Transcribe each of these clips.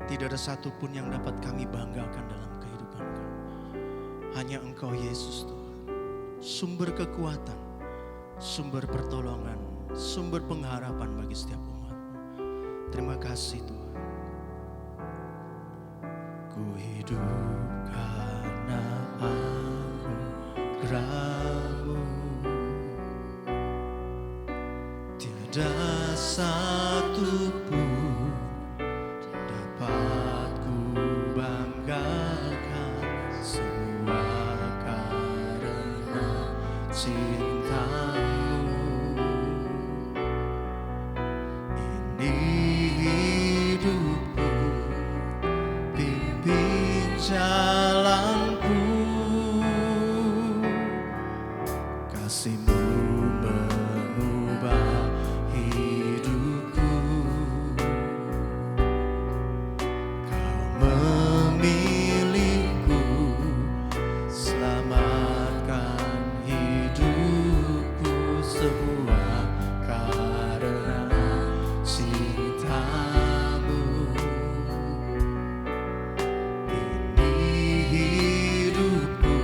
Tidak ada satupun yang dapat kami banggakan dalam kehidupan kami. Hanya Engkau Yesus Tuhan. Sumber kekuatan, sumber pertolongan, sumber pengharapan bagi setiap umat-Mu. Terima kasih Tuhan. Ku hidup karena anugerah-Mu. Tiada satupun dapat ku banggakan, semua karena cinta-Mu. Ini hidupku, pimpin jalanku, kasih-Mu mengubah hidupku. Kau memilihku, selamatkan hidupku, semua karena cinta-Mu. Ini hidupku,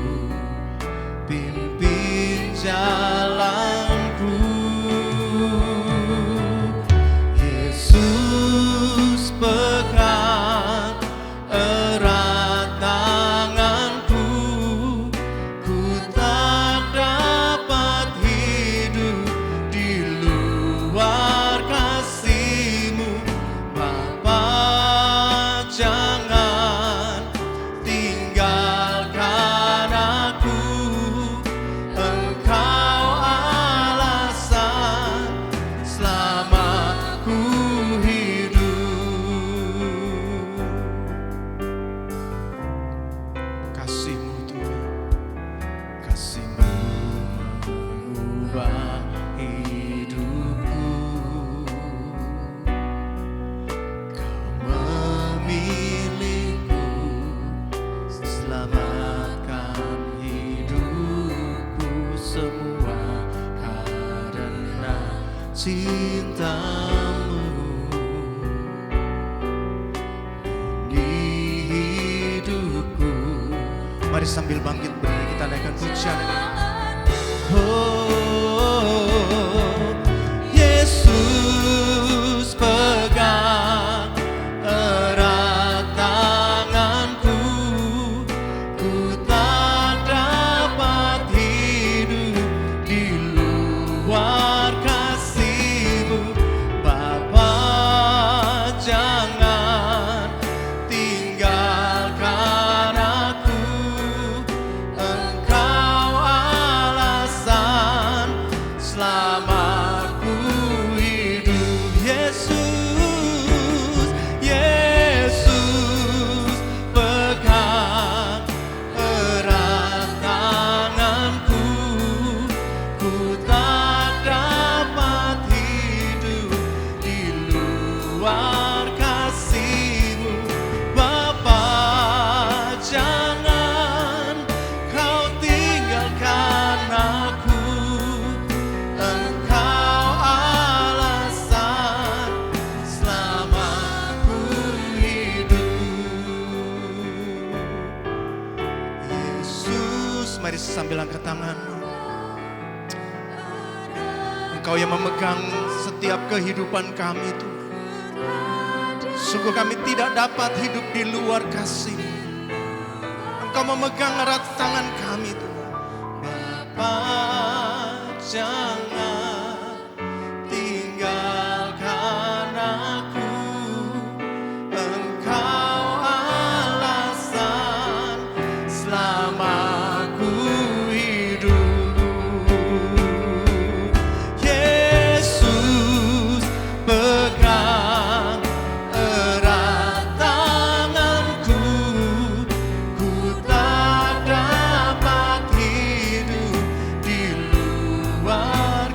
pimpin jalanku. Yesus pegang erat tanganku, ku tak dapat hidup di luar kasih-Mu. Bapa, jangan tinggalkan aku, Engkau alasan selama ku hidup. Kasih-Mu Tuhan, kasih-Mu mengubah hidupku. Kau memilihku, selamatkan hidupku, semua karena cinta-Mu. Ini hidupku. Mari sambil bangkit berdiri kita naikkan pujian ini. Oh, Yesus pegang erat tanganku, ku tak dapat hidup di luar kasih-Mu. Bapa, jangan tinggalkan aku, Engkau alasan selama ku hidup. Yesus, Yesus pegang erat tanganku, ku tak dapat hidup di luar kasih-Mu. Bapa, jangan Kau tinggalkan aku, Engkau alasan selama ku hidup. Yesus, mari sambil angkat tangan-Mu. Engkau yang memegang setiap kehidupan kami Tuhan. Sungguh kami tidak dapat hidup di luar kasih-Mu. Engkau memegang erat tangan kami Tuhan. Bapa, jangan tinggalkan aku, Engkau alasan selama ku hidup. Yesus pegang erat tanganku, ku tak dapat hidup di luar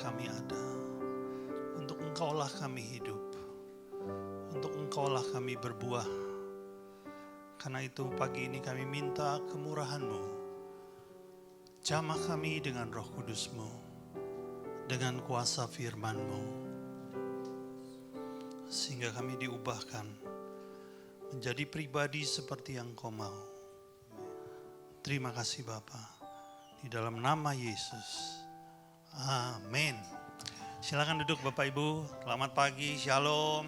kami ada. Untuk Engkaulah kami hidup. Untuk Engkaulah kami berbuah. Karena itu pagi ini kami minta kemurahan-Mu. Jamah kami dengan Roh Kudus-Mu, dengan kuasa firman-Mu, sehingga kami diubahkan menjadi pribadi seperti yang Kau mau. Terima kasih Bapa, di dalam nama Yesus. Amin. Silakan duduk Bapak Ibu. Selamat pagi, shalom.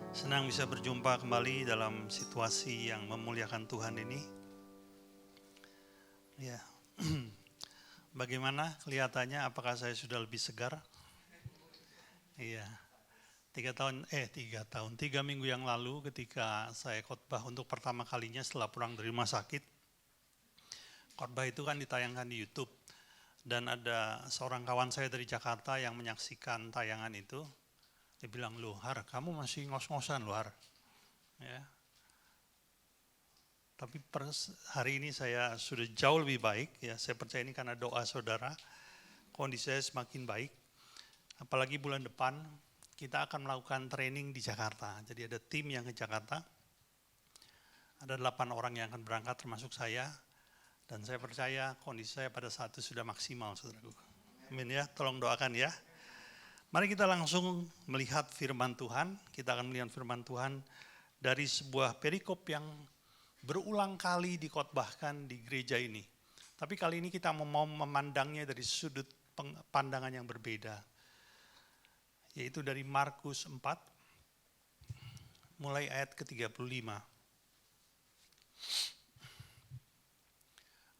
Senang bisa berjumpa kembali dalam situasi yang memuliakan Tuhan ini. Ya, bagaimana kelihatannya? Apakah saya sudah lebih segar? Iya, 3 minggu yang lalu ketika saya khotbah untuk pertama kalinya setelah pulang dari rumah sakit. Khotbah itu kan ditayangkan di YouTube. Dan ada seorang kawan saya dari Jakarta yang menyaksikan tayangan itu. Dia bilang, "Loh Har, kamu masih ngos-ngosan loh Har." Ya. Tapi hari ini saya sudah jauh lebih baik. Ya, saya percaya ini karena doa saudara. Kondisi saya semakin baik. Apalagi bulan depan kita akan melakukan training di Jakarta. Jadi ada tim yang ke Jakarta. Ada 8 orang yang akan berangkat termasuk saya. Dan saya percaya kondisi saya pada saat itu sudah maksimal, saudaraku. Amin ya, tolong doakan ya. Mari kita langsung melihat firman Tuhan. Kita akan melihat firman Tuhan dari sebuah perikop yang berulang kali dikhotbahkan di gereja ini. Tapi kali ini kita mau memandangnya dari sudut pandangan yang berbeda. Yaitu dari Markus 4, mulai ayat ke-35.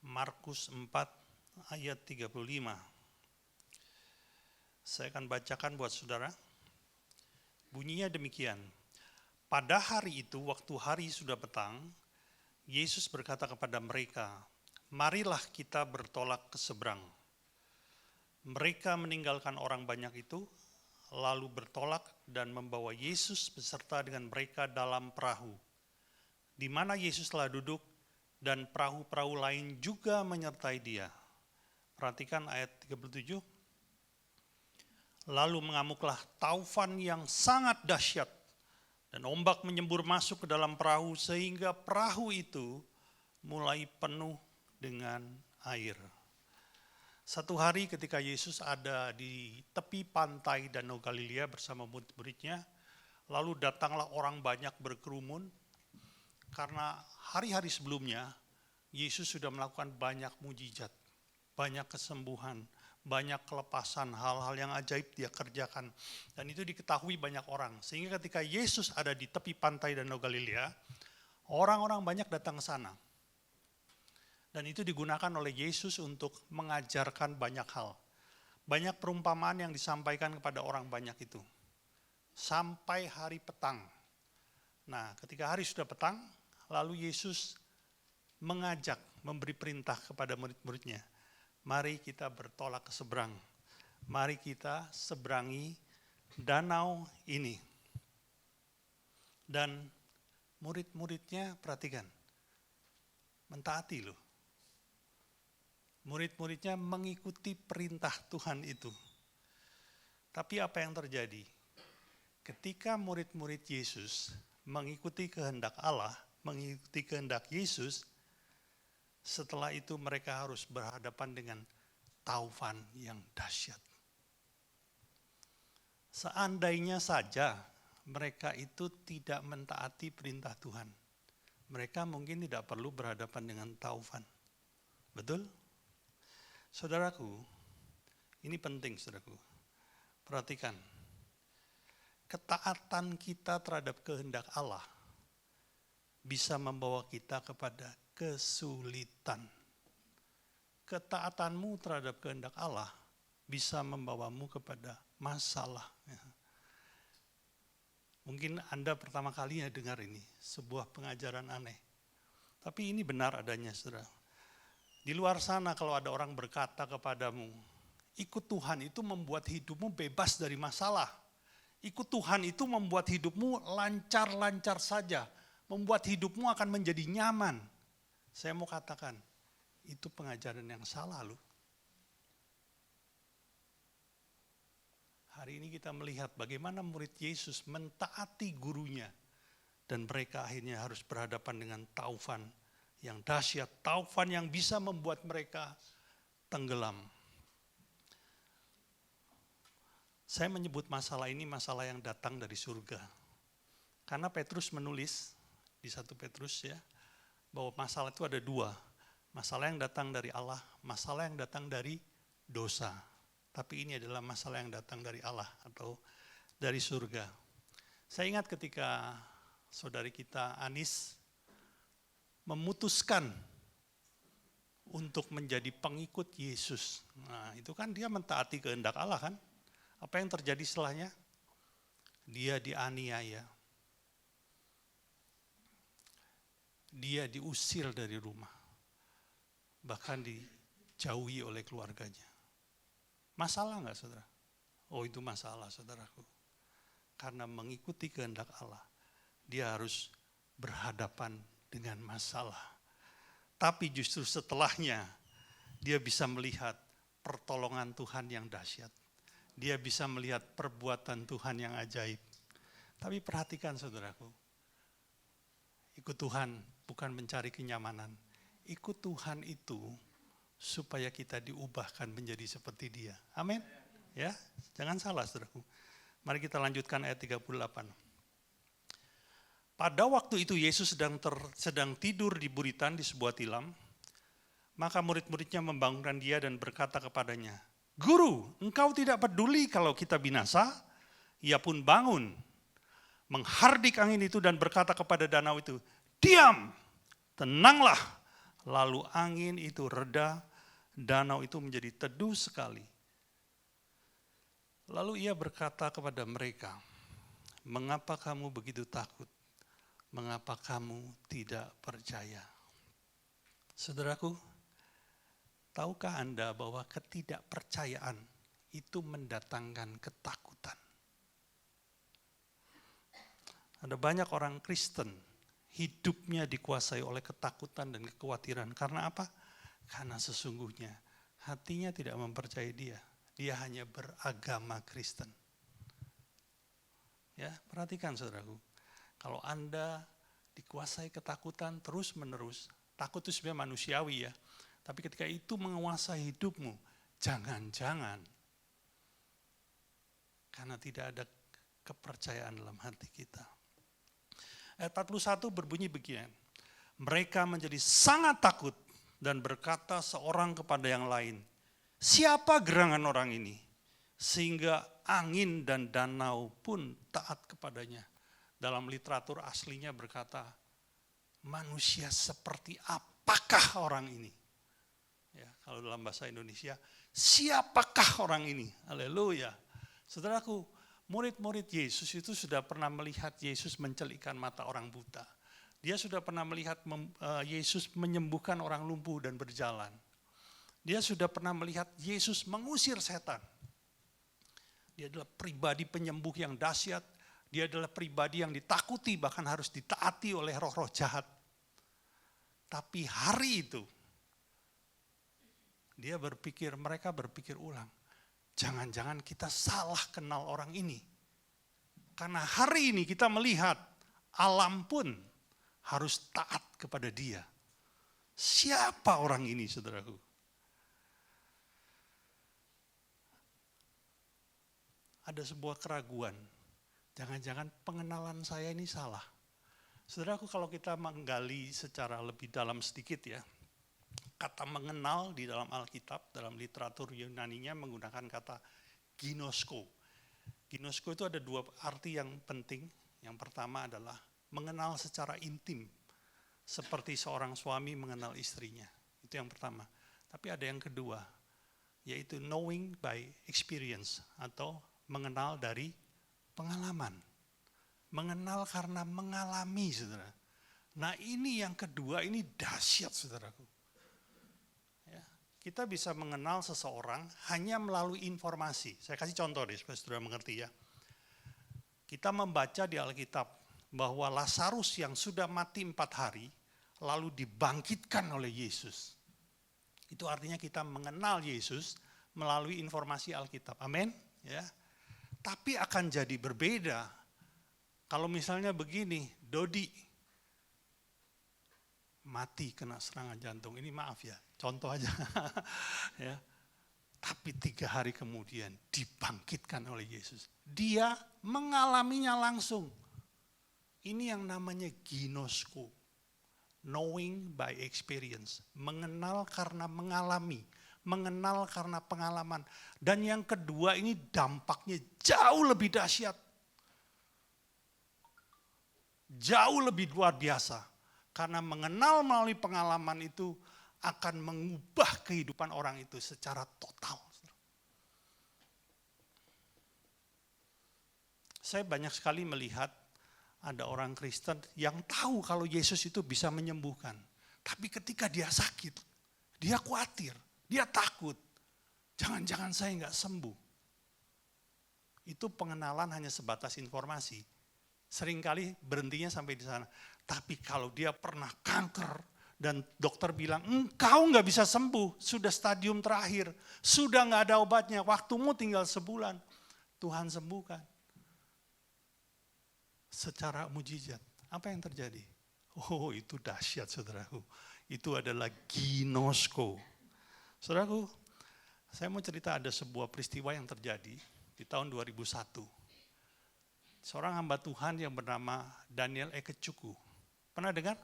Markus 4 ayat 35. Saya akan bacakan buat saudara. Bunyinya demikian. Pada hari itu, waktu hari sudah petang, Yesus berkata kepada mereka, "Marilah kita bertolak ke seberang." Mereka meninggalkan orang banyak itu, lalu bertolak dan membawa Yesus beserta dengan mereka dalam perahu, di mana Yesus telah duduk, dan perahu-perahu lain juga menyertai dia. Perhatikan ayat 37. Lalu mengamuklah taufan yang sangat dahsyat, dan ombak menyembur masuk ke dalam perahu sehingga perahu itu mulai penuh dengan air. Satu hari ketika Yesus ada di tepi pantai Danau Galilea bersama murid-muridnya, lalu datanglah orang banyak berkerumun. Karena hari-hari sebelumnya, Yesus sudah melakukan banyak mujizat, banyak kesembuhan, banyak kelepasan, hal-hal yang ajaib dia kerjakan. Dan itu diketahui banyak orang. Sehingga ketika Yesus ada di tepi pantai Danau Galilea, orang-orang banyak datang ke sana. Dan itu digunakan oleh Yesus untuk mengajarkan banyak hal. Banyak perumpamaan yang disampaikan kepada orang banyak itu. Sampai hari petang. Nah, ketika hari sudah petang, lalu Yesus mengajak, memberi perintah kepada murid-muridnya. Mari kita bertolak ke seberang. Mari kita seberangi danau ini. Dan murid-muridnya, perhatikan, mentaati loh. Murid-muridnya mengikuti perintah Tuhan itu. Tapi apa yang terjadi? Ketika murid-murid Yesus mengikuti kehendak Allah, mengikuti kehendak Yesus, setelah itu mereka harus berhadapan dengan taufan yang dahsyat. Seandainya saja mereka itu tidak mentaati perintah Tuhan, mereka mungkin tidak perlu berhadapan dengan taufan. Betul? Saudaraku, ini penting saudaraku. Perhatikan, ketaatan kita terhadap kehendak Allah bisa membawa kita kepada kesulitan. Ketaatanmu terhadap kehendak Allah bisa membawamu kepada masalah. Mungkin Anda pertama kalinya dengar ini, sebuah pengajaran aneh. Tapi ini benar adanya, saudara. Di luar sana kalau ada orang berkata kepadamu, ikut Tuhan itu membuat hidupmu bebas dari masalah. Ikut Tuhan itu membuat hidupmu lancar-lancar saja. Membuat hidupmu akan menjadi nyaman. Saya mau katakan, itu pengajaran yang salah loh. Hari ini kita melihat bagaimana murid Yesus mentaati gurunya. Dan mereka akhirnya harus berhadapan dengan taufan yang dahsyat. Taufan yang bisa membuat mereka tenggelam. Saya menyebut masalah ini masalah yang datang dari surga. Karena Petrus menulis di 1 Petrus ya, bahwa masalah itu ada dua. Masalah yang datang dari Allah, masalah yang datang dari dosa. Tapi ini adalah masalah yang datang dari Allah atau dari surga. Saya ingat ketika saudari kita Anis memutuskan untuk menjadi pengikut Yesus. Nah, itu kan dia mentaati kehendak Allah kan? Apa yang terjadi setelahnya? Dia dianiaya. Dia diusir dari rumah. Bahkan dijauhi oleh keluarganya. Masalah enggak, saudara? Oh, itu masalah, saudaraku. Karena mengikuti kehendak Allah, dia harus berhadapan dengan masalah. Tapi justru setelahnya, dia bisa melihat pertolongan Tuhan yang dahsyat. Dia bisa melihat perbuatan Tuhan yang ajaib. Tapi perhatikan saudaraku, ikut Tuhan bukan mencari kenyamanan. Ikut Tuhan itu supaya kita diubahkan menjadi seperti Dia. Amin. Ya, jangan salah saudaraku. Mari kita lanjutkan ayat 38. Pada waktu itu Yesus sedang tidur di buritan di sebuah tilam. Maka murid-muridnya membangunkan dia dan berkata kepadanya, "Guru, engkau tidak peduli kalau kita binasa?" Ia pun bangun, menghardik angin itu dan berkata kepada danau itu, "Diam, tenanglah." Lalu angin itu reda, danau itu menjadi teduh sekali. Lalu ia berkata kepada mereka, "Mengapa kamu begitu takut? Mengapa kamu tidak percaya?" Saudaraku, tahukah Anda bahwa ketidakpercayaan itu mendatangkan ketakutan? Ada banyak orang Kristen hidupnya dikuasai oleh ketakutan dan kekhawatiran. Karena apa? Karena sesungguhnya hatinya tidak mempercayai Dia. Dia hanya beragama Kristen. Ya, perhatikan saudaraku. Kalau Anda dikuasai ketakutan terus-menerus, takut itu sebenarnya manusiawi ya. Tapi ketika itu menguasai hidupmu, jangan-jangan karena tidak ada kepercayaan dalam hati kita. Ayat 41 berbunyi begini, mereka menjadi sangat takut dan berkata seorang kepada yang lain, "Siapa gerangan orang ini? Sehingga angin dan danau pun taat kepadanya." Dalam literatur aslinya berkata, manusia seperti apakah orang ini? Ya, kalau dalam bahasa Indonesia, siapakah orang ini? Haleluya. Saudaraku, murid-murid Yesus itu sudah pernah melihat Yesus mencelikkan mata orang buta. Dia sudah pernah melihat Yesus menyembuhkan orang lumpuh dan berjalan. Dia sudah pernah melihat Yesus mengusir setan. Dia adalah pribadi penyembuh yang dahsyat. Dia adalah pribadi yang ditakuti, bahkan harus ditaati oleh roh-roh jahat. Tapi hari itu, mereka berpikir ulang. Jangan-jangan kita salah kenal orang ini. Karena hari ini kita melihat alam pun harus taat kepada Dia. Siapa orang ini, saudaraku? Ada sebuah keraguan. Jangan-jangan pengenalan saya ini salah. Saudaraku, kalau kita menggali secara lebih dalam sedikit ya, kata mengenal di dalam Alkitab, dalam literatur Yunaninya menggunakan kata ginosko. Ginosko itu ada dua arti yang penting. Yang pertama adalah mengenal secara intim, seperti seorang suami mengenal istrinya. Itu yang pertama. Tapi ada yang kedua, yaitu knowing by experience, atau mengenal dari pengalaman. Mengenal karena mengalami, saudara. Nah ini yang kedua, ini dahsyat saudaraku. Ya, kita bisa mengenal seseorang hanya melalui informasi. Saya kasih contoh deh supaya saudara mengerti ya. Kita membaca di Alkitab bahwa Lazarus yang sudah mati 4 hari lalu dibangkitkan oleh Yesus. Itu artinya kita mengenal Yesus melalui informasi Alkitab. Amin. Ya. Tapi akan jadi berbeda kalau misalnya begini, Dodi mati kena serangan jantung. Ini maaf ya, contoh aja. Ya. Tapi 3 hari kemudian dibangkitkan oleh Yesus. Dia mengalaminya langsung. Ini yang namanya ginosko. Knowing by experience. Mengenal karena mengalami. Mengenal karena pengalaman. Dan yang kedua ini dampaknya jauh lebih dahsyat. Jauh lebih luar biasa. Karena mengenal melalui pengalaman itu akan mengubah kehidupan orang itu secara total. Saya banyak sekali melihat ada orang Kristen yang tahu kalau Yesus itu bisa menyembuhkan. Tapi ketika dia sakit, dia khawatir, dia takut. Jangan-jangan saya nggak sembuh. Itu pengenalan hanya sebatas informasi. Seringkali berhentinya sampai di sana. Tapi kalau dia pernah kanker, dan dokter bilang, engkau nggak bisa sembuh, sudah stadium terakhir, sudah nggak ada obatnya, waktumu tinggal sebulan. Tuhan sembuhkan. Secara mujizat, apa yang terjadi? Oh, itu dahsyat saudaraku. Itu adalah ginosko. Saudaraku, saya mau cerita ada sebuah peristiwa yang terjadi di tahun 2001. Seorang hamba Tuhan yang bernama Daniel Ekecuku. Pernah dengar?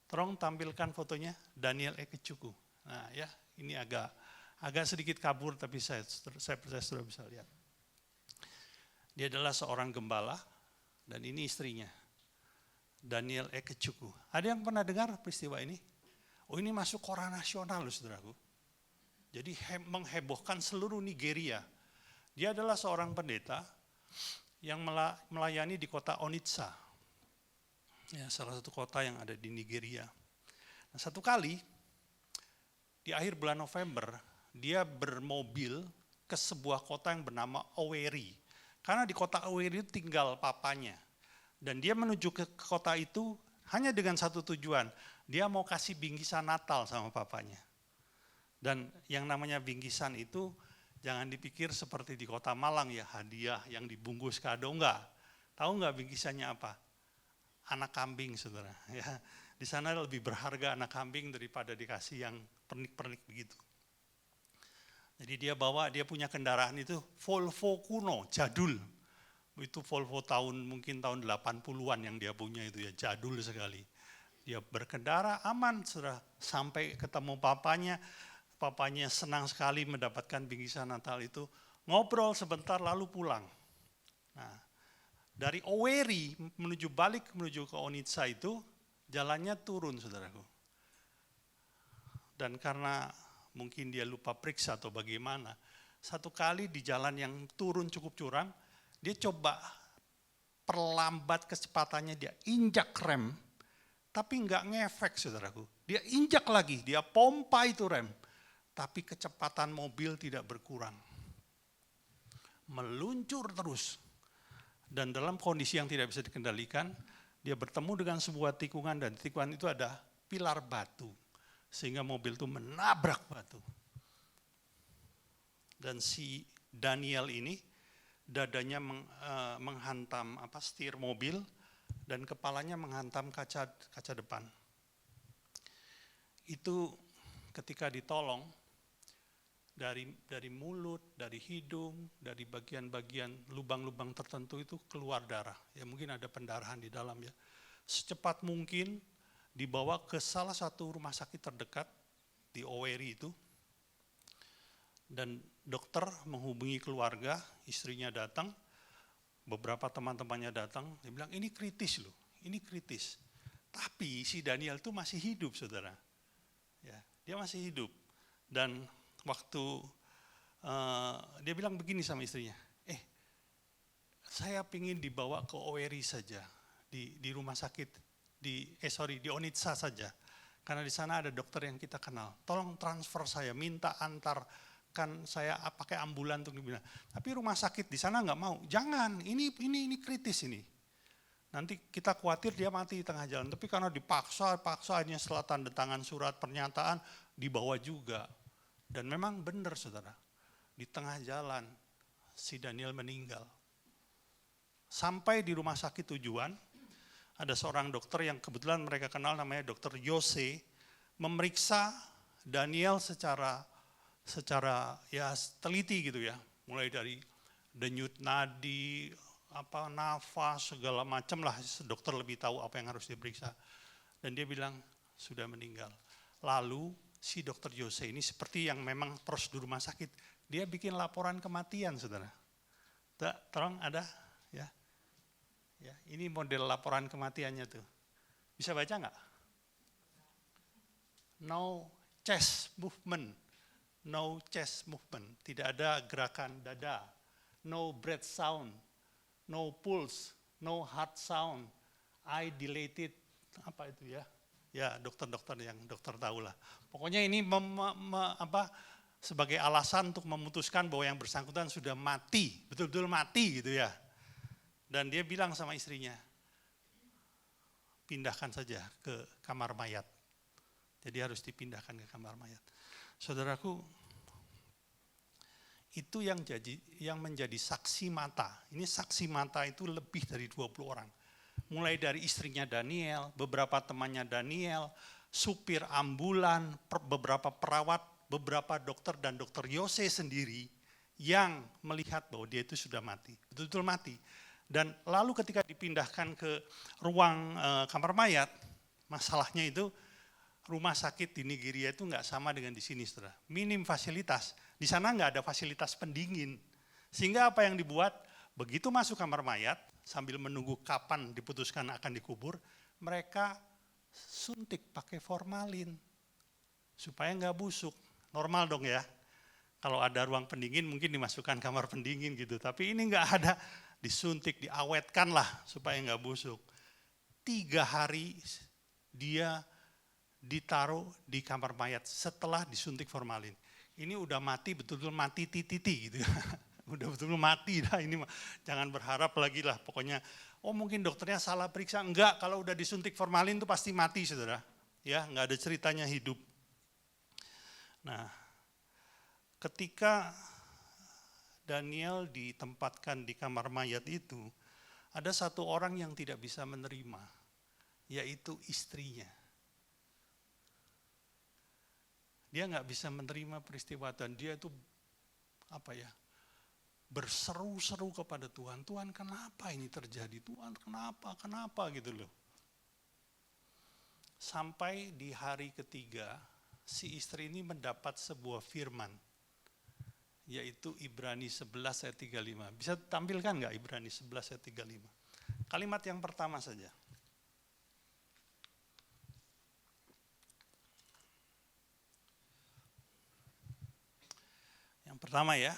Tolong tampilkan fotonya Daniel Ekecuku. Nah ya, ini agak sedikit kabur tapi saya percaya sudah bisa lihat. Dia adalah seorang gembala dan ini istrinya. Daniel Ekecuku. Ada yang pernah dengar peristiwa ini? Oh, ini masuk koran nasional loh saudaraku. Jadi menghebohkan seluruh Nigeria. Dia adalah seorang pendeta yang melayani di kota Onitsha. Ya, salah satu kota yang ada di Nigeria. Nah, satu kali di akhir bulan November dia bermobil ke sebuah kota yang bernama Owerri. Karena di kota Owerri itu tinggal papanya. Dan dia menuju ke kota itu hanya dengan satu tujuan. Dia mau kasih bingkisan Natal sama papanya. Dan yang namanya bingkisan itu jangan dipikir seperti di kota Malang ya, hadiah yang dibungkus kado, enggak. Tahu enggak bingkisannya apa? Anak kambing saudara. Ya, di sana lebih berharga anak kambing daripada dikasih yang pernik-pernik begitu. Jadi dia punya kendaraan itu Volvo kuno, jadul. Itu Volvo mungkin tahun 80-an yang dia punya itu ya, jadul sekali. Dia berkendara aman, saudara. Sampai ketemu papanya senang sekali mendapatkan bingkisan Natal itu. Ngobrol sebentar lalu pulang. Nah, dari Owerri menuju ke Onitsha itu jalannya turun saudaraku. Dan karena mungkin dia lupa periksa atau bagaimana, satu kali di jalan yang turun cukup curam, dia coba perlambat kecepatannya, dia injak rem, tapi enggak ngefek saudaraku. Dia injak lagi, dia pompa itu rem, tapi kecepatan mobil tidak berkurang. Meluncur terus. Dan dalam kondisi yang tidak bisa dikendalikan, dia bertemu dengan sebuah tikungan dan tikungan itu ada pilar batu. Sehingga mobil itu menabrak batu. Dan si Daniel ini dadanya menghantam setir mobil dan kepalanya menghantam kaca depan. Itu ketika ditolong, dari mulut, dari hidung, dari bagian-bagian lubang-lubang tertentu itu keluar darah. Ya mungkin ada pendarahan di dalam ya. Secepat mungkin dibawa ke salah satu rumah sakit terdekat di Owerri itu. Dan dokter menghubungi keluarga, istrinya datang, beberapa teman-temannya datang, dia bilang ini kritis loh, ini kritis. Tapi si Daniel itu masih hidup saudara. Ya, dia masih hidup. Dan waktu dia bilang begini sama istrinya, saya pingin dibawa ke Owerri saja, di rumah sakit, di Onitsha saja, karena di sana ada dokter yang kita kenal. Tolong transfer saya, minta antarkan saya pakai ambulan untuk dibilang. Tapi rumah sakit di sana nggak mau, jangan, ini kritis ini. Nanti kita khawatir dia mati di tengah jalan. Tapi karena dipaksa hanya setelah tanda tangan surat pernyataan dibawa juga. Dan memang benar saudara, di tengah jalan si Daniel meninggal. Sampai di rumah sakit tujuan, ada seorang dokter yang kebetulan mereka kenal namanya Dr. Yose, memeriksa Daniel secara ya teliti gitu ya, mulai dari denyut nadi, nafas, segala macam lah, dokter lebih tahu apa yang harus diperiksa. Dan dia bilang sudah meninggal. Lalu si Dr. Yose ini seperti yang memang prosedur rumah sakit, dia bikin laporan kematian, saudara. Tolong ada ya. Ya, ini model laporan kematiannya tuh. Bisa baca nggak? No chest movement. No chest movement. Tidak ada gerakan dada. No breath sound. No pulse. No heart sound. Eye dilated. Apa itu ya? Ya, dokter-dokter yang dokter tahu lah. Pokoknya ini sebagai alasan untuk memutuskan bahwa yang bersangkutan sudah mati. Betul-betul mati gitu ya. Dan dia bilang sama istrinya, pindahkan saja ke kamar mayat. Jadi harus dipindahkan ke kamar mayat. Saudaraku, itu yang menjadi saksi mata. Ini saksi mata itu lebih dari 20 orang. Mulai dari istrinya Daniel, beberapa temannya Daniel, supir ambulan, beberapa perawat, beberapa dokter, dan Dr. Yose sendiri yang melihat bahwa dia itu sudah mati. Betul-betul mati. Dan lalu ketika dipindahkan ke ruang kamar mayat, masalahnya itu rumah sakit di Nigeria itu nggak sama dengan di sini, saudara. Minim fasilitas. Di sana nggak ada fasilitas pendingin. Sehingga apa yang dibuat, begitu masuk kamar mayat, sambil menunggu kapan diputuskan akan dikubur, mereka suntik pakai formalin. Supaya nggak busuk. Normal dong ya. Kalau ada ruang pendingin mungkin dimasukkan kamar pendingin gitu. Tapi ini nggak ada. Disuntik, diawetkan lah supaya nggak busuk. 3 hari dia ditaruh di kamar mayat setelah disuntik formalin. Ini udah mati, betul-betul mati titi gitu. Udah betul-betul mati dah ini. Jangan berharap lagi lah pokoknya. Oh mungkin dokternya salah periksa. Enggak, kalau udah disuntik formalin itu pasti mati, saudara. Ya, nggak ada ceritanya hidup. Nah, ketika Daniel ditempatkan di kamar mayat itu, ada satu orang yang tidak bisa menerima, yaitu istrinya. Dia nggak bisa menerima peristiwa dan dia itu berseru-seru kepada Tuhan. Tuhan, kenapa ini terjadi? Tuhan, kenapa gitu loh. Sampai di hari ketiga, si istri ini mendapat sebuah firman, yaitu Ibrani 11 ayat 35. Bisa tampilkan nggak Ibrani 11 ayat 35? Kalimat yang pertama saja. Yang pertama ya.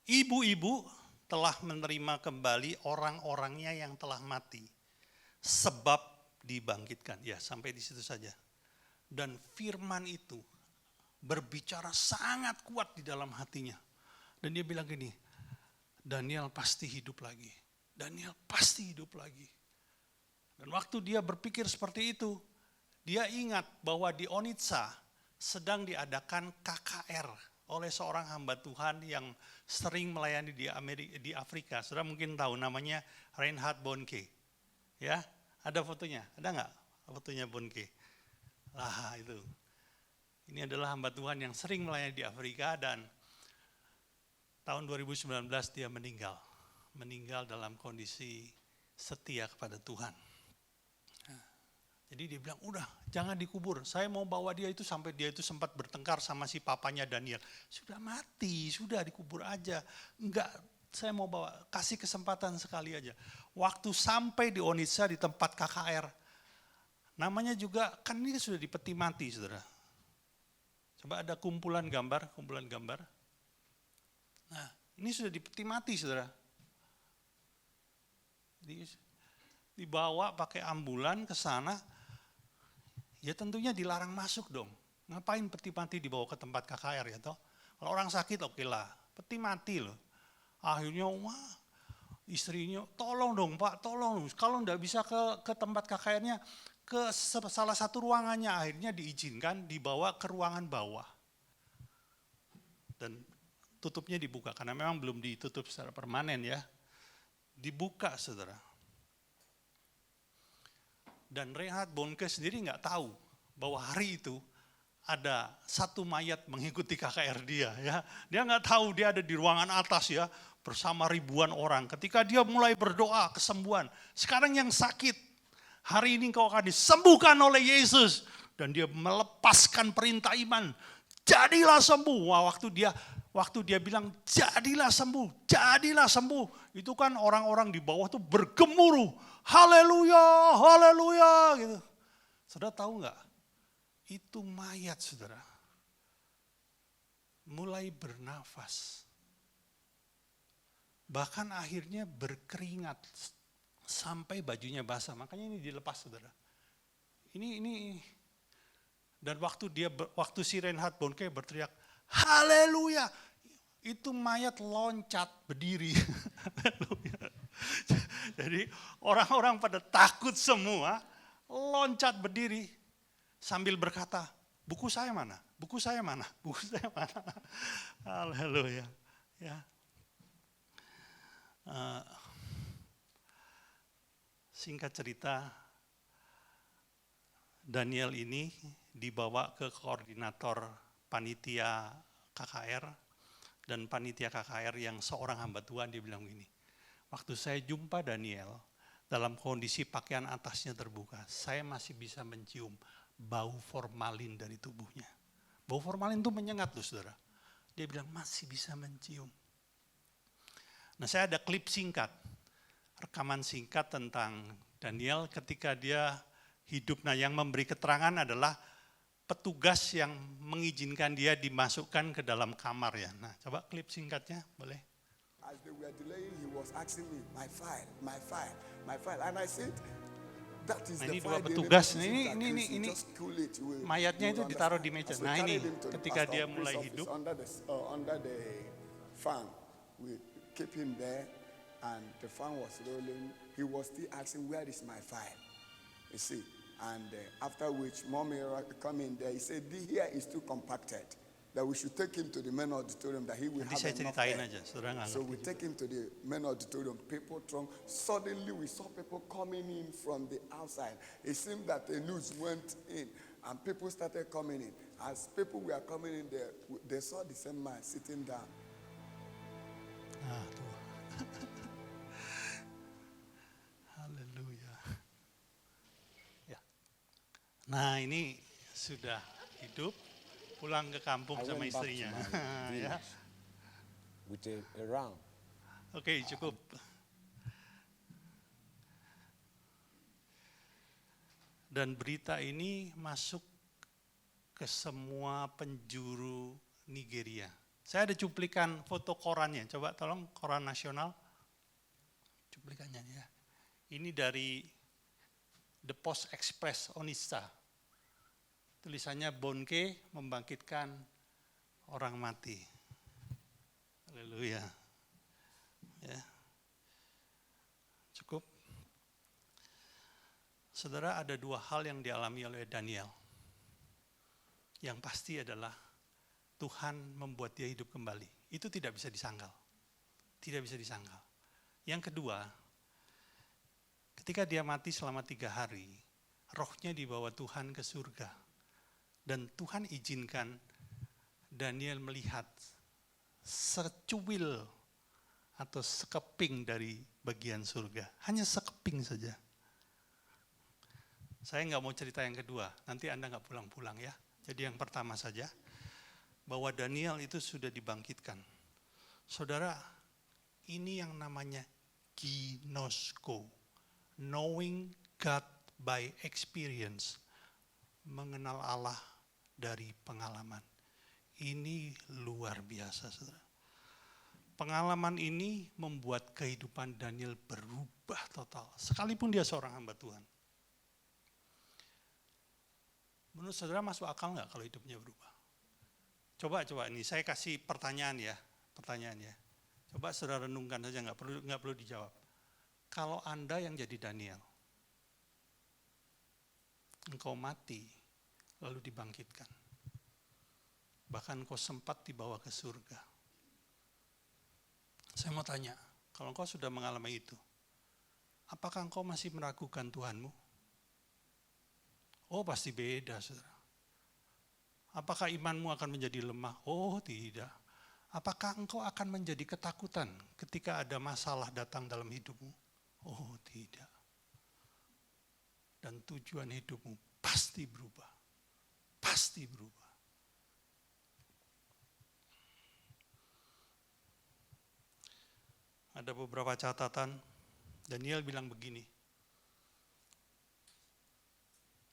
Ibu-ibu telah menerima kembali orang-orangnya yang telah mati, sebab dibangkitkan. Ya, sampai di situ saja. Dan firman itu berbicara sangat kuat di dalam hatinya. Dan dia bilang gini, Daniel pasti hidup lagi. Daniel pasti hidup lagi. Dan waktu dia berpikir seperti itu, dia ingat bahwa di Onitsha sedang diadakan KKR oleh seorang hamba Tuhan yang sering melayani di Afrika. Saudara mungkin tahu namanya Reinhard Bonnke. Ya, ada fotonya? Ada nggak fotonya Bonnke? Lah itu. Ini adalah hamba Tuhan yang sering melayani di Afrika dan tahun 2019 dia meninggal. Meninggal dalam kondisi setia kepada Tuhan. Jadi dia bilang, udah jangan dikubur. Saya mau bawa dia itu sampai dia itu sempat bertengkar sama si papanya Daniel. Sudah mati, sudah dikubur aja. Enggak, saya mau bawa, kasih kesempatan sekali aja. Waktu sampai di Onitsha di tempat KKR, namanya juga, kan ini sudah di peti mati, saudara. Coba ada kumpulan gambar. Nah, ini sudah di peti mati, saudara. Dibawa pakai ambulan ke sana, ya tentunya dilarang masuk dong. Ngapain peti mati dibawa ke tempat KKR ya toh? Kalau orang sakit oke lah, peti mati loh. Akhirnya istrinya, tolong dong Pak, tolong. Kalau enggak bisa ke tempat KKR-nya, ke salah satu ruangannya, akhirnya diizinkan dibawa ke ruangan bawah. Dan tutupnya dibuka, karena memang belum ditutup secara permanen ya. Dibuka saudara. Dan Reinhard Bonnke sendiri nggak tahu bahwa hari itu ada satu mayat mengikuti KKR dia ya. Dia nggak tahu dia ada di ruangan atas ya bersama ribuan orang. Ketika dia mulai berdoa kesembuhan, sekarang yang sakit, hari ini kau akan disembuhkan oleh Yesus. Dan dia melepaskan perintah iman, jadilah sembuh. Wah, waktu dia bilang jadilah sembuh, itu kan orang-orang di bawah tuh bergemuruh, haleluya, haleluya gitu. Saudara tahu nggak? Itu mayat saudara mulai bernafas, bahkan akhirnya berkeringat sampai bajunya basah. Makanya ini dilepas saudara. Ini dan waktu si Reinhard Bonnke berteriak haleluya, itu mayat loncat berdiri. Jadi orang-orang pada takut semua, loncat berdiri sambil berkata, buku saya mana? Buku saya mana? Buku saya mana? Haleluya. Ya. Singkat cerita, Daniel ini dibawa ke koordinator panitia KKR, dan panitia KKR yang seorang hamba Tuhan, dia bilang gini, waktu saya jumpa Daniel dalam kondisi pakaian atasnya terbuka, saya masih bisa mencium bau formalin dari tubuhnya. Bau formalin itu menyengat loh saudara. Dia bilang masih bisa mencium. Nah, saya ada klip singkat, rekaman singkat tentang Daniel ketika dia hidup. Nah, yang memberi keterangan adalah petugas yang mengizinkan dia dimasukkan ke dalam kamar ya. Nah, coba klip singkatnya boleh. As they were delaying, he was asking me, my file, my file, my file. And I said, that is Nah, the ini file. dua petugas. Ini mayatnya itu ditaruh di meja. Nah, ini ketika dia mulai hidup. Under the fan, we keep him there, and the fan was rolling. He was still asking, where is my file? You see, and after which mommy come in there, he said, here is too compacted, that we should take him to the main auditorium, that he will Nanti have saya enough ceritain air. aja, saudara nggak So we ngerti. take him to the main auditorium, people throng. Suddenly we saw people coming in from the outside. It seemed that the news went in and people started coming in. As people were coming in there, they saw the same man sitting down. Nah, tuh. Haleluya. Ya. Nah, ini sudah hidup, pulang ke kampung I sama went back to istrinya. my Ya. village with a ram. Oke, cukup. Dan berita ini masuk ke semua penjuru Nigeria. Saya ada cuplikan foto korannya. Coba tolong koran nasional. Cuplikannya ya. Ini dari The Post Express Onitsha. Tulisannya Bonnke membangkitkan orang mati. Haleluya. Ya. Cukup. Saudara, ada dua hal yang dialami oleh Daniel. Yang pasti adalah Tuhan membuat dia hidup kembali. Itu tidak bisa disangkal. Tidak bisa disangkal. Yang kedua, ketika dia mati selama 3 hari, rohnya dibawa Tuhan ke surga. Dan Tuhan izinkan Daniel melihat secuil atau sekeping dari bagian surga. Hanya sekeping saja. Saya nggak mau cerita yang kedua, nanti Anda nggak pulang-pulang ya. Jadi yang pertama saja, bahwa Daniel itu sudah dibangkitkan. Saudara, ini yang namanya ginosko, knowing God by experience, mengenal Allah dari pengalaman. Ini luar biasa, saudara. Pengalaman ini membuat kehidupan Daniel berubah total, sekalipun dia seorang hamba Tuhan. Menurut saudara masuk akal nggak kalau hidupnya berubah? Coba ini saya kasih pertanyaan ya. Coba saudara renungkan saja, nggak perlu dijawab. Kalau Anda yang jadi Daniel, engkau mati lalu dibangkitkan, bahkan engkau sempat dibawa ke surga. Saya mau tanya, kalau engkau sudah mengalami itu, apakah engkau masih meragukan Tuhanmu? Oh, pasti beda, saudara. Apakah imanmu akan menjadi lemah? Oh, tidak. Apakah engkau akan menjadi ketakutan ketika ada masalah datang dalam hidupmu? Oh, tidak. Dan tujuan hidupmu pasti berubah. Pasti berubah. Ada beberapa catatan. Daniel bilang begini.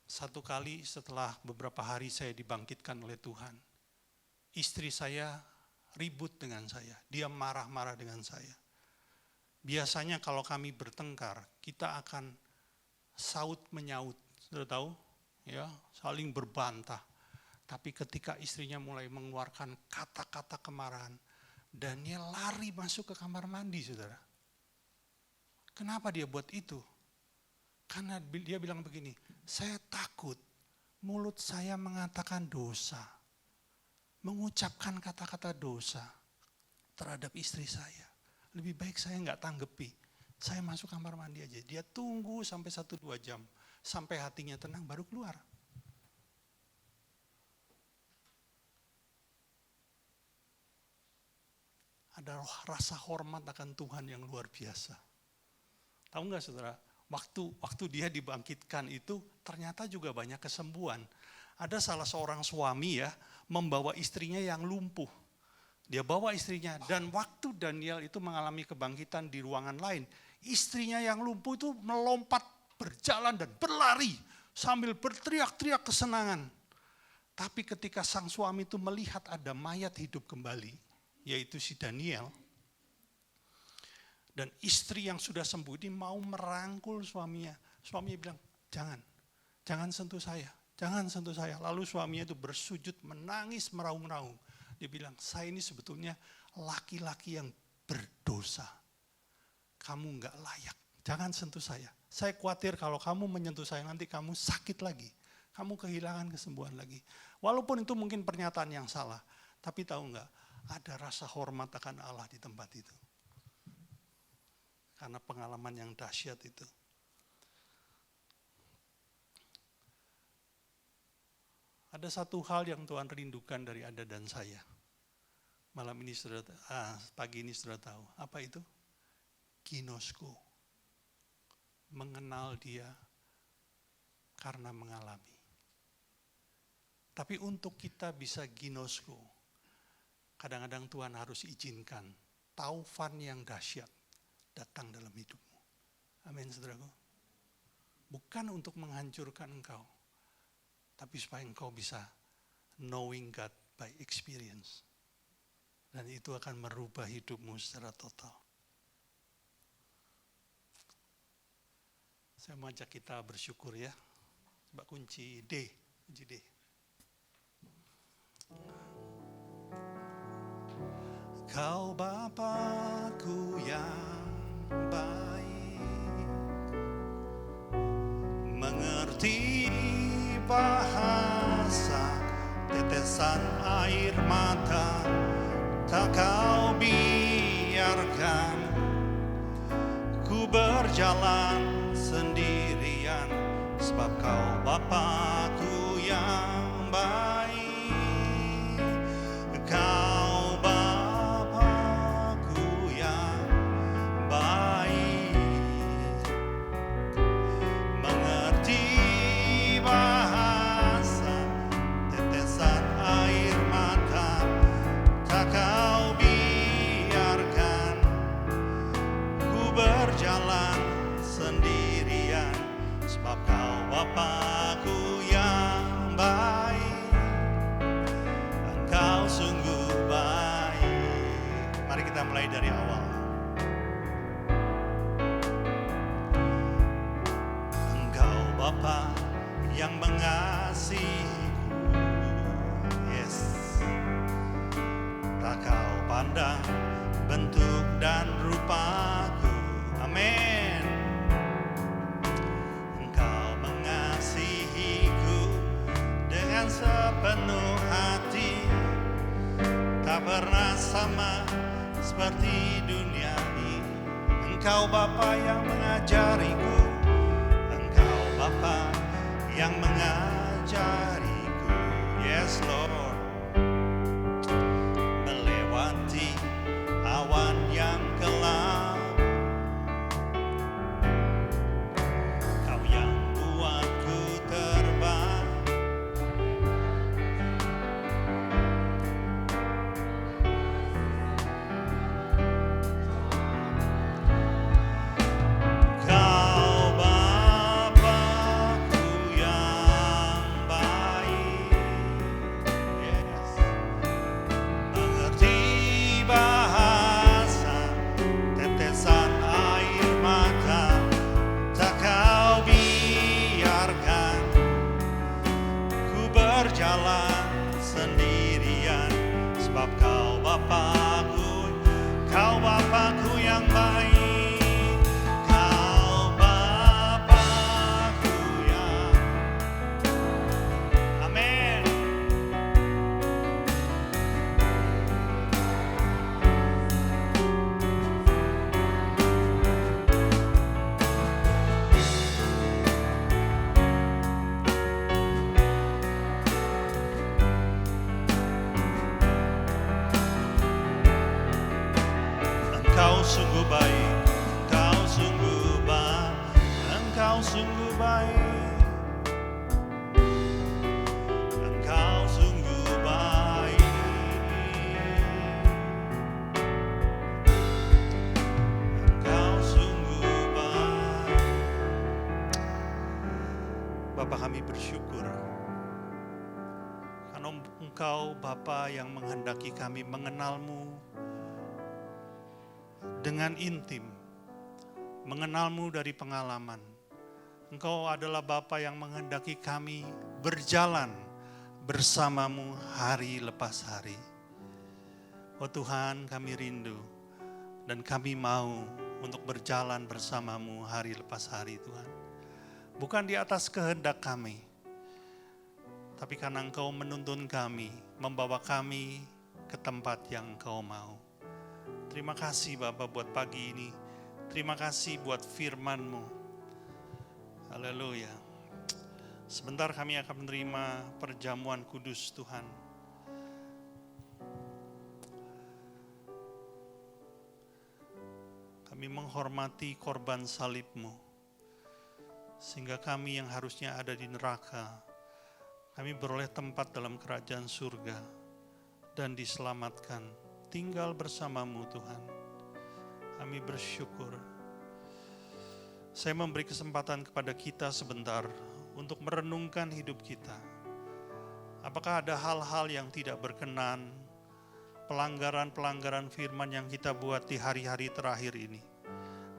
Satu kali setelah beberapa hari saya dibangkitkan oleh Tuhan, istri saya ribut dengan saya. Dia marah-marah dengan saya. Biasanya kalau kami bertengkar, kita akan saut menyaut. Sudah tahu? Ya, saling berbantah. Tapi ketika istrinya mulai mengeluarkan kata-kata kemarahan, Daniel lari masuk ke kamar mandi, saudara. Kenapa dia buat itu? Karena dia bilang begini, saya takut mulut saya mengatakan dosa. Mengucapkan kata-kata dosa terhadap istri saya. Lebih baik saya nggak tanggepi. Saya masuk kamar mandi aja. Dia tunggu sampai 1-2 jam. Sampai hatinya tenang baru keluar. Ada rasa hormat akan Tuhan yang luar biasa. Tahu nggak saudara? Waktu dia dibangkitkan itu ternyata juga banyak kesembuhan. Ada salah seorang suami ya membawa istrinya yang lumpuh. Dia bawa istrinya dan waktu Daniel itu mengalami kebangkitan di ruangan lain, istrinya yang lumpuh itu melompat, berjalan dan berlari sambil berteriak-teriak kesenangan. Tapi ketika sang suami itu melihat ada mayat hidup kembali, yaitu si Daniel, dan istri yang sudah sembuh ini mau merangkul suaminya. Suaminya bilang, jangan sentuh saya, jangan sentuh saya. Lalu suaminya itu bersujud menangis meraung-raung. Dia bilang, saya ini sebetulnya laki-laki yang berdosa. Kamu enggak layak, jangan sentuh saya. Saya khawatir kalau kamu menyentuh saya nanti kamu sakit lagi. Kamu kehilangan kesembuhan lagi. Walaupun itu mungkin pernyataan yang salah. Tapi tahu enggak, ada rasa hormat akan Allah di tempat itu. Karena pengalaman yang dahsyat itu. Ada satu hal yang Tuhan rindukan dari Anda dan saya. Malam ini pagi ini sudah tahu. Apa itu? Ginosko. Mengenal dia karena mengalami. Tapi untuk kita bisa ginosko, kadang-kadang Tuhan harus izinkan taufan yang dahsyat datang dalam hidupmu. Amin, saudaraku. Bukan untuk menghancurkan engkau, tapi supaya engkau bisa knowing God by experience. Dan itu akan merubah hidupmu secara total. Saya mau ajak kita bersyukur ya. Coba kunci D. Kau Bapakku yang baik, mengerti bahasa tetesan air mata, tak kau biarkan ku berjalan sendirian, sebab kau Bapakku yang baik. Kau Bapakku yang baik, mengerti bahasa tetesan air mata, tak kau biarkan ku berjalan sendirian, sebab kau Bapakku yang baik. Engkau sungguh baik. Mari kita mulai dari awal. Engkau Bapa yang mengasihiku, yes. Tak kau pandang bentuk dan rupaku, amin. Engkau mengasihiku dengan sepenuh hati, tak pernah sama seperti dunia ini. Engkau Bapa yang mengajariku, Engkau Bapa yang mengajariku. Yes Lord, melewati awan yang gelap, Kau yang buatku terbang. Kau Bapa-Ku yang baik, yes. Mengerti bahasa tetesan air mata, tak Kau biarkan ku berjalan sendirian, sebab Kau Bapa-Ku, Kau Bapa-Ku yang baik. Kau Bapa-Ku yang, amin. Engkau sungguh baik, Engkau sungguh baik, Engkau sungguh baik, Engkau sungguh baik, Engkau sungguh baik. Bapa, kami bersyukur karena Engkau Bapa yang menghendaki kami mengenal-Mu dengan intim, mengenal-Mu dari pengalaman. Engkau adalah Bapa yang menghendaki kami berjalan bersama-Mu hari lepas hari. Oh Tuhan, kami rindu dan kami mau untuk berjalan bersama-Mu hari lepas hari Tuhan. Bukan di atas kehendak kami, tapi karena Engkau menuntun kami, membawa kami ke tempat yang Engkau mau. Terima kasih Bapa buat pagi ini. Terima kasih buat firman-Mu. Haleluya. Sebentar kami akan menerima perjamuan kudus Tuhan. Kami menghormati korban salib-Mu. Sehingga kami yang harusnya ada di neraka, kami beroleh tempat dalam kerajaan surga dan diselamatkan. Tinggal bersama-Mu Tuhan. Kami bersyukur. Saya memberi kesempatan kepada kita sebentar untuk merenungkan hidup kita. Apakah ada hal-hal yang tidak berkenan, pelanggaran-pelanggaran firman yang kita buat di hari-hari terakhir ini?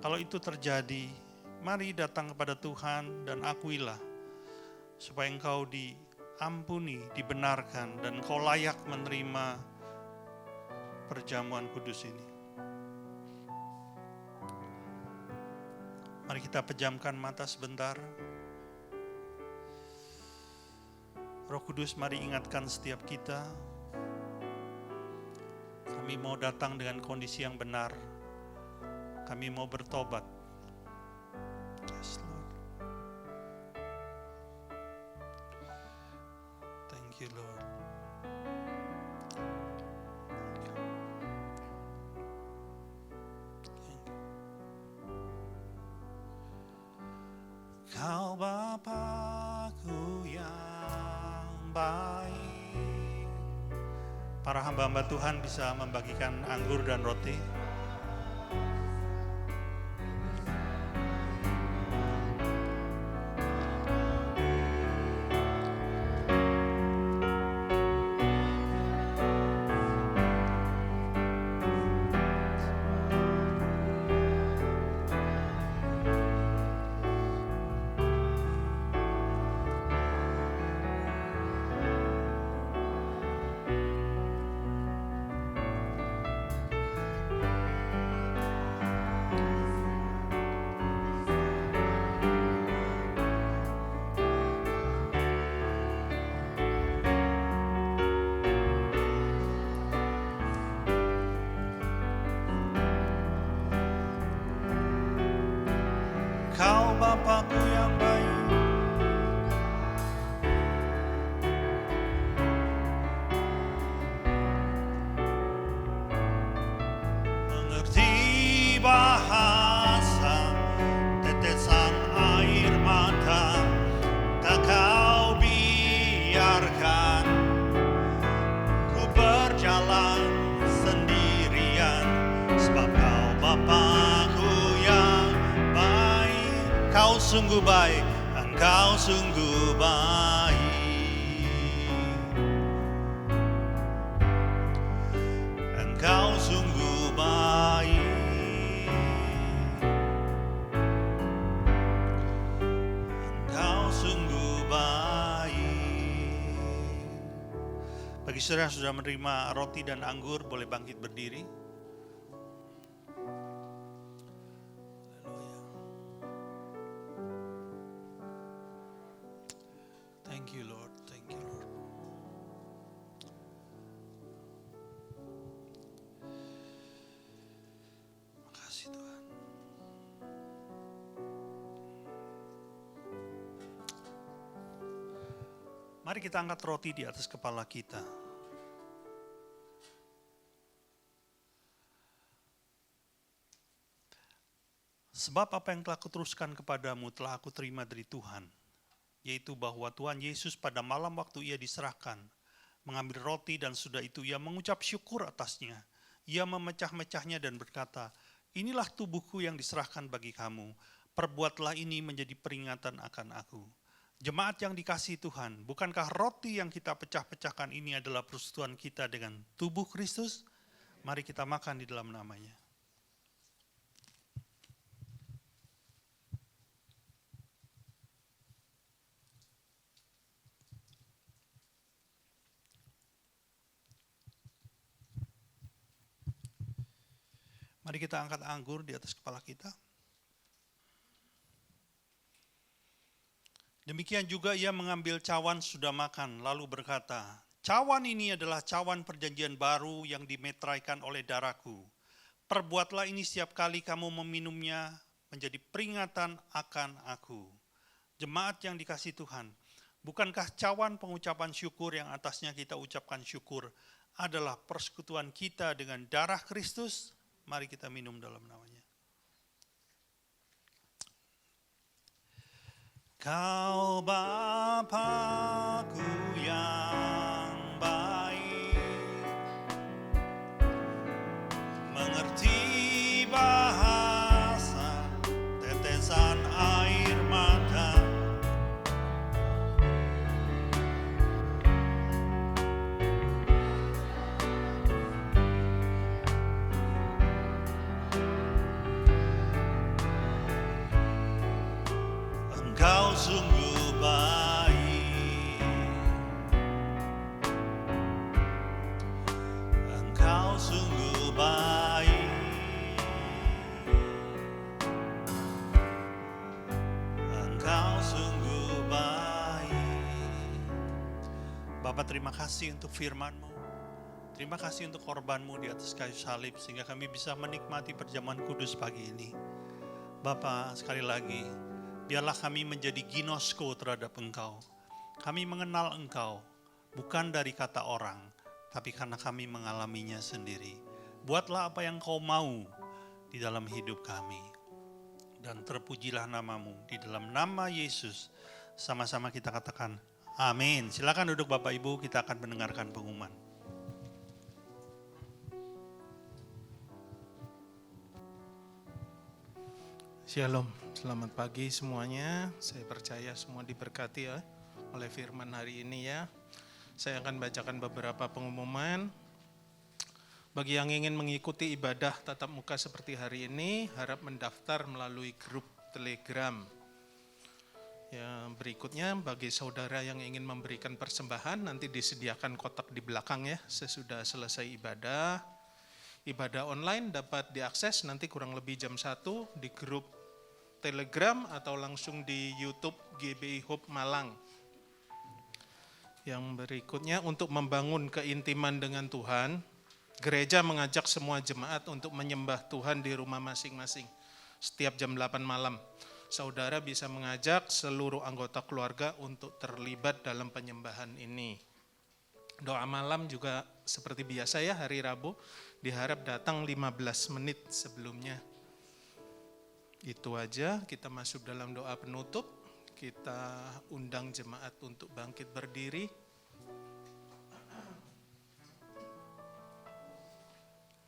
Kalau itu terjadi, mari datang kepada Tuhan dan akuilah, supaya engkau diampuni, dibenarkan, dan engkau layak menerima perjamuan kudus ini. Mari kita pejamkan mata sebentar. Roh Kudus, mari ingatkan setiap kita. Kami mau datang dengan kondisi yang benar. Kami mau bertobat. Yes, Lord. Thank you, Lord. Kau Bapa-Ku yang baik. Para hamba-hamba Tuhan bisa membagikan anggur dan roti. Takkan ku berjalan sendirian, sebab Kau Bapa-Ku yang baik. Kau sungguh baik, Engkau sungguh baik. Engkau sungguh baik. Engkau sungguh baik. Bagi saudara yang sudah menerima roti dan anggur, boleh bangkit berdiri. Haleluya. Thank you Lord, thank you Lord. Makasih Tuhan. Mari kita angkat roti di atas kepala kita. Sebab apa yang telah kuteruskan kepadamu telah aku terima dari Tuhan, yaitu bahwa Tuhan Yesus pada malam waktu ia diserahkan, mengambil roti dan sudah itu ia mengucap syukur atasnya. Ia memecah-mecahnya dan berkata, inilah tubuhku yang diserahkan bagi kamu, perbuatlah ini menjadi peringatan akan aku. Jemaat yang dikasihi Tuhan, bukankah roti yang kita pecah-pecahkan ini adalah persekutuan kita dengan tubuh Kristus? Mari kita makan di dalam namanya. Mari kita angkat anggur di atas kepala kita. Demikian juga ia mengambil cawan sudah makan, lalu berkata, cawan ini adalah cawan perjanjian baru yang dimeteraikan oleh darahku. Perbuatlah ini setiap kali kamu meminumnya menjadi peringatan akan aku. Jemaat yang dikasihi Tuhan, bukankah cawan pengucapan syukur yang atasnya kita ucapkan syukur adalah persekutuan kita dengan darah Kristus? Mari kita minum dalam namanya. Kau Bapa-Ku yang baik, mengerti bahasa tetesan air mata. Engkau sungguh baik. Engkau sungguh baik. Engkau sungguh baik. Bapa, terima kasih untuk firman-Mu. Terima kasih untuk korban-Mu di atas kayu salib sehingga kami bisa menikmati perjamuan kudus pagi ini. Bapa, sekali lagi, biarlah kami menjadi ginosko terhadap Engkau. Kami mengenal Engkau, bukan dari kata orang, tapi karena kami mengalaminya sendiri. Buatlah apa yang Kau mau di dalam hidup kami. Dan terpujilah nama-Mu. Di dalam nama Yesus, sama-sama kita katakan, amin. Silakan duduk Bapak Ibu, kita akan mendengarkan pengumuman. Shalom, selamat pagi semuanya. Saya percaya semua diberkati ya oleh firman hari ini ya. Saya akan bacakan beberapa pengumuman. Bagi yang ingin mengikuti ibadah tatap muka seperti hari ini, harap mendaftar melalui grup Telegram. Ya, berikutnya bagi saudara yang ingin memberikan persembahan, nanti disediakan kotak di belakang ya sesudah selesai ibadah. Ibadah online dapat diakses nanti kurang lebih jam 1 di grup Telegram atau langsung di YouTube GBI Hope Malang. Yang berikutnya untuk membangun keintiman dengan Tuhan, gereja mengajak semua jemaat untuk menyembah Tuhan di rumah masing-masing setiap jam 8 malam. Saudara bisa mengajak seluruh anggota keluarga untuk terlibat dalam penyembahan ini. Doa malam juga seperti biasa ya, hari Rabu diharap datang 15 menit sebelumnya. Itu aja, kita masuk dalam doa penutup. Kita undang jemaat untuk bangkit berdiri.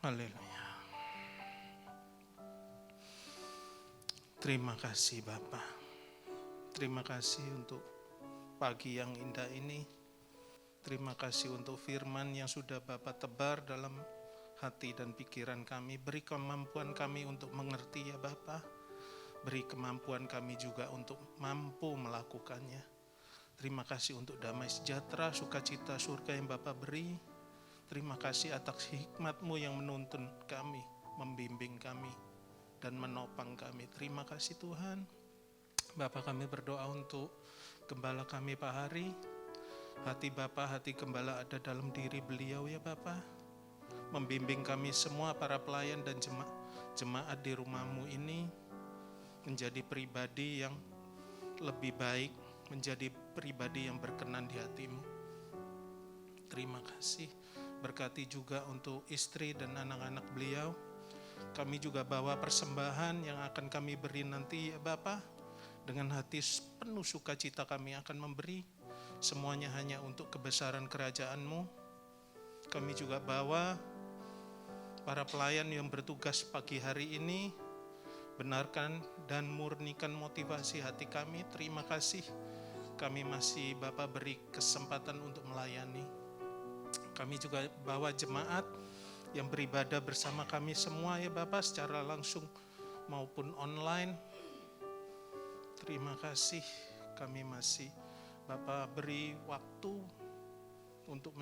Haleluya. Terima kasih Bapa. Terima kasih untuk pagi yang indah ini. Terima kasih untuk firman yang sudah Bapa tebar dalam hati dan pikiran kami. Beri kemampuan kami untuk mengerti ya Bapa. Beri kemampuan kami juga untuk mampu melakukannya. Terima kasih untuk damai sejahtera, sukacita surga yang Bapa beri. Terima kasih atas hikmat-Mu yang menuntun kami, membimbing kami, dan menopang kami. Terima kasih Tuhan. Bapa, kami berdoa untuk gembala kami Pak Hari. Hati Bapa, hati gembala ada dalam diri beliau ya Bapa. Membimbing kami semua para pelayan dan jemaat di rumah-Mu ini menjadi pribadi yang lebih baik, menjadi pribadi yang berkenan di hati-Mu. Terima kasih. Berkati juga untuk istri dan anak-anak beliau. Kami juga bawa persembahan yang akan kami beri nanti ya Bapa. Dengan hati penuh sukacita kami akan memberi. Semuanya hanya untuk kebesaran kerajaan-Mu. Kami juga bawa para pelayan yang bertugas pagi hari ini. Benarkan dan murnikan motivasi hati kami. Terima kasih. Kami masih Bapa beri kesempatan untuk melayani. Kami juga bawa jemaat yang beribadah bersama kami semua ya Bapa, secara langsung maupun online. Terima kasih, kami masih Bapa beri waktu untuk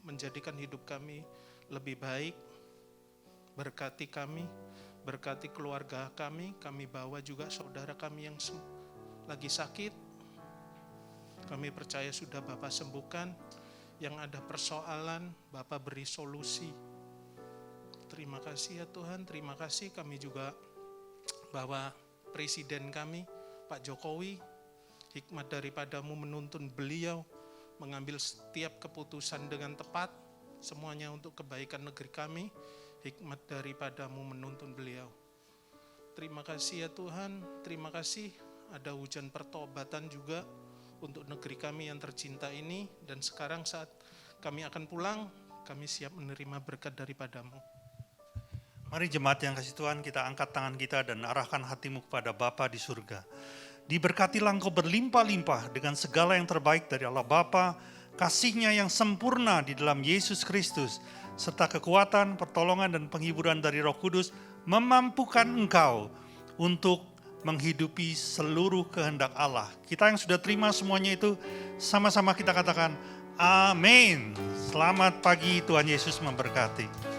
menjadikan hidup kami lebih baik. Berkati kami, berkati keluarga kami bawa juga saudara kami yang lagi sakit. Kami percaya sudah Bapa sembuhkan. Yang ada persoalan, Bapa beri solusi. Terima kasih ya Tuhan, terima kasih. Kami juga bawa presiden kami, Pak Jokowi. Hikmat daripada-Mu menuntun beliau mengambil setiap keputusan dengan tepat. Semuanya untuk kebaikan negeri kami. Hikmat daripada-Mu menuntun beliau. Terima kasih ya Tuhan, terima kasih. Ada hujan pertobatan juga untuk negeri kami yang tercinta ini. Dan sekarang saat kami akan pulang, kami siap menerima berkat daripada-Mu. Mari jemaat yang kasih Tuhan, kita angkat tangan kita dan arahkan hatimu kepada Bapa di surga. Diberkatilah engkau berlimpah-limpah dengan segala yang terbaik dari Allah Bapa, kasih-Nya yang sempurna di dalam Yesus Kristus, serta kekuatan, pertolongan dan penghiburan dari Roh Kudus memampukan engkau untuk menghidupi seluruh kehendak Allah. Kita yang sudah terima semuanya itu, sama-sama kita katakan amin. Selamat pagi, Tuhan Yesus memberkati.